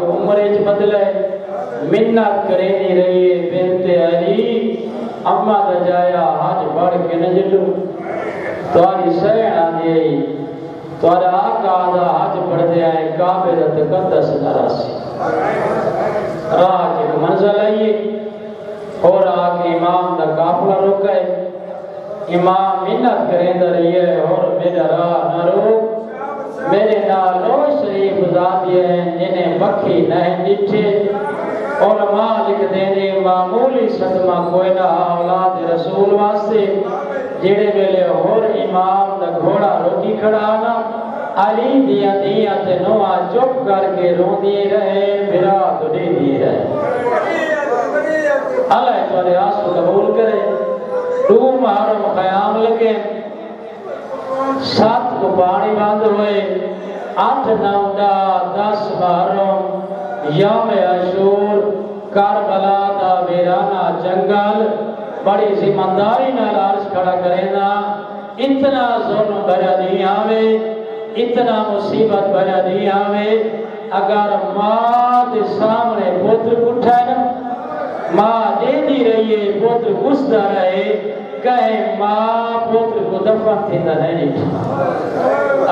کے عمرے چ بدلے منت کرے نہیں رہی بنت علی اما دا جایا حج بڑھ کے نہ جلو تاری سینا دی تارا آقا دا حج پڑھ دیا ہے کعبے دا تقدس نراسی راہ کے منزل آئیے اور آکے امام دا قافلہ رکے امام منت کریں دا رہیے اور میرا راہ نہ روک میرے نالو شریف ذاتیے ہیں جنہیں بکھی نہیں ڈٹھے علماء لکھ دینے معمولی صدمہ کوئی نہ اولاد رسول واسطے جڑے ویلے اور امام دا گھوڑا روٹی کھڑانا علی دیا دیا تے نوہ چپ کر کے رون دیے رہے بھرا تو دے دیے رہے اللہ تمہارے آس کو قبول کرے دو محرم قیام لگے 7 کو پانی باندھ ہوئے 8 9 10 محرم یوم عاشور کربلا دا ویرانہ جنگل بڑی ذمہ-داری نال عرض کھڑا کرینا اتنا ظلم بھرا نہیں آوے اتنا مصیبت بھرا نہیں آوے اگر ماں دے سامنے پتر اٹھا نا ماں دے دی رہیے پتر گستا رہے کہے ماں پتر کو دفن تھی نہ نہیں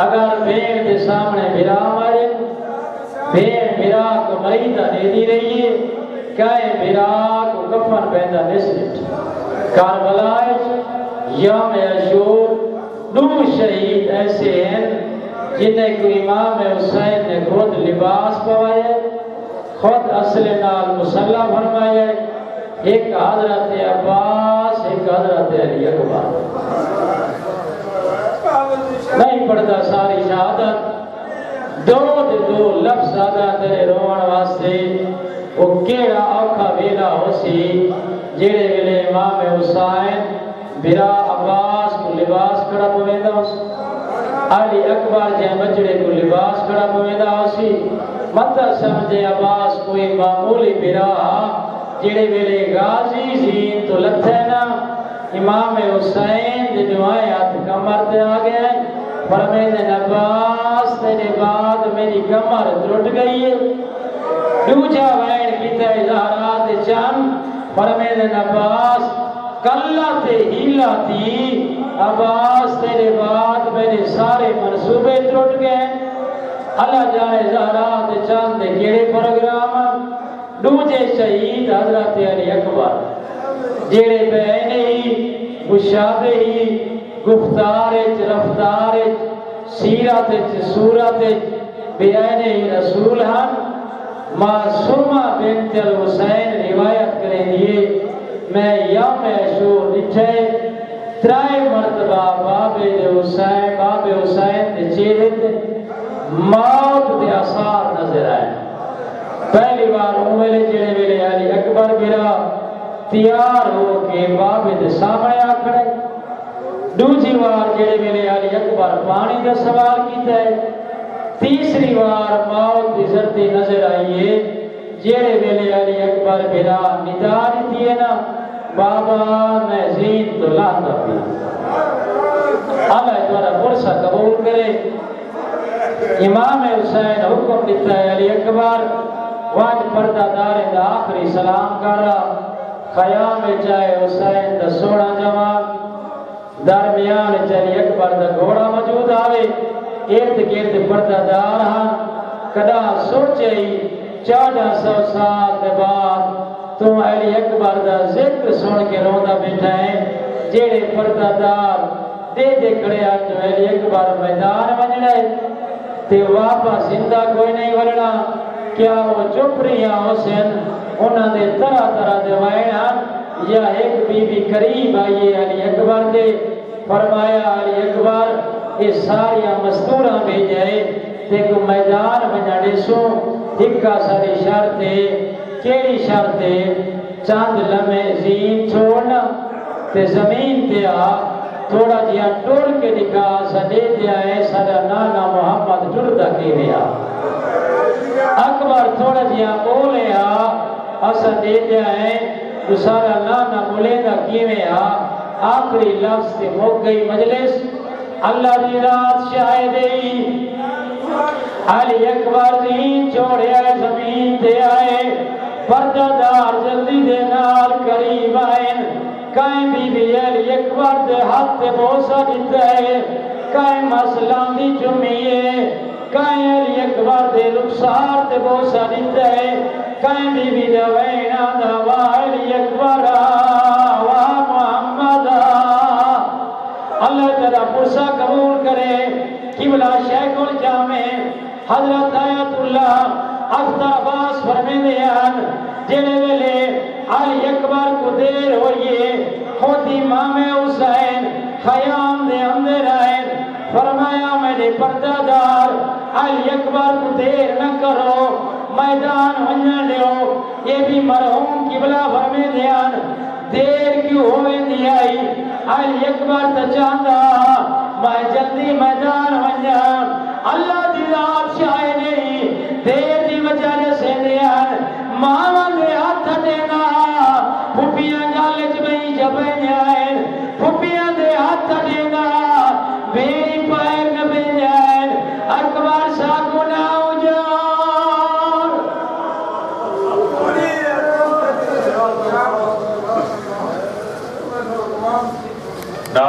اگر بھیڑ دے سامنے بھرا مارے بھیڑ بھرا کو مریدہ دے دی رہیے کہے بھرا کو کفن پیدا نسلٹ کربلائے یوم عاشور 2 شہید ایسے ہیں جنہیں کو امام حسین نے خود لباس پوائے خود اصل نال مسلح فرمائے ایک حضرت عباس ایک حضرت علی اکبر نہیں پڑھتا ساری شہادت دو لفظ آدھا تیرے روان واسطے وہ کیڑا اوکھا ویلا ہو سی جیڑے ویلے امام حسین برا عباس کو لباس کھڑا پویندہ ہو سی علی اکبر جے بچڑے کو لباس کھڑا پویندہ ہو سی مطلب سمجھے عباس کوئی معمولی برا جیڑے ویلے غازی زین تو لتھینا امام حسین دے دعائیں ہاتھ کمر تے آ گئے فرمیدن عباس تیرے بعد میری کمر ٹوٹ گئی ہے دوجا وین کیتا اظہارات چند فرمیدن عباس کلہ تے ہیلا تھی عباس تیرے بعد میرے سارے منصوبے ٹوٹ گئے اللہ جائے اظہارات چند دے کیڑے پروگرام دوجے شہید حضرت علی اکبر جیڑے بہنے ہی مشابہی گفتارچ رفتارچ سیرتچ صورتچ بیانے رسول ہن معصومہ بنت الحسین روایت کریں دیئے میں یوم عاشور نٹھے 3 مرتبہ باب حسین دے چہرے تے موت دے آثار نظر آئے پہلی بار ویلے جڑے ویلے علی اکبر برا تیار ہو کے باب دے سامنے آ کھڑے دوسری بار جڑے ویلے علی اکبر پانی دا سوال کیتا ہے تیسری بار موت دی زردی نظر آئیے جڑے ویلے علی اکبر برا ندا دیتی ہے نا بابا میں زین تو لاتا بھی اللہ تمہارا پرسہ قبول کرے امام حسین حکم دیتا ہے علی اکبر واج پردہ دارے دا آخری سلام کر رہا خیام چاہے حسین دا 16 جوان درمیان چلی اکبر دا گھوڑا موجود آوے ارد گرد پردہ دار ہاں کدا سوچے ہی 1400 سال کے بعد تم علی اکبر دا ذکر سن کے روندہ بیٹھا ہے جیڑے پردہ دار دے کھڑے آج علی اکبر میدان بننے تے واپس زندہ کوئی نہیں ورنا کیا وہ چپ رہی ہیں حسین انہوں نے طرح دے وائنا یا ایک بی بی قریب آئیے علی اکبر دے فرمایا علی اکبر اس ساریاں مستورہ میں جائے دیکھو میدان بنانے سو دکھا ساری شرطے کیڑی شرطے چاند لمحے زین چھوڑنا تے زمین تے آ تھوڑا جہاں ٹول کے دکھا سدے دیا ہے سارا نانا محمد ٹردا کے لیا اکبر تھوڑا جہاں بولے اسا دے دیا ہے تو سارا نانا ملیدہ کیویں آخری لفظ تے موک گئی مجلس اللہ دی رات شاہدی علی اکبر زین چھوڑے زمین پردہ دار جلدی دے نال قریب آئین کائیں بی بی علی اکبر دے ہاتھ تے بوسا دیتا ہے کائیں مسلم دی جمعیے کائیں علی اکبر دے رخسار تے بوسا دیتا ہے کائیں بی بی دے وینا دا علی اکبر وا محمد اللہ تعالیٰ پرسہ قبول کرے قبلہ شیخ الجامع حضرت آیت اللہ اختر عباس فرمے دیان جنہیں ویلے علی اکبر کو دیر ہوئیے خود امام حسین خیام دے اندر آئے فرمایا میرے پردہ دار علی اکبر کو دیر نہ کرو میدان ونجن لیو یہ بھی مرحوم قبلہ فرمے دیان دیر کیوں ہوئے دی آئی علی اکبر تچاندہ میں جلدی میدان ونجن اللہ دی ذات شاہ نہیں دیر دی وجہ سے دیان ماں دے ہاتھ دینا پھوپیاں گالج میں جبیں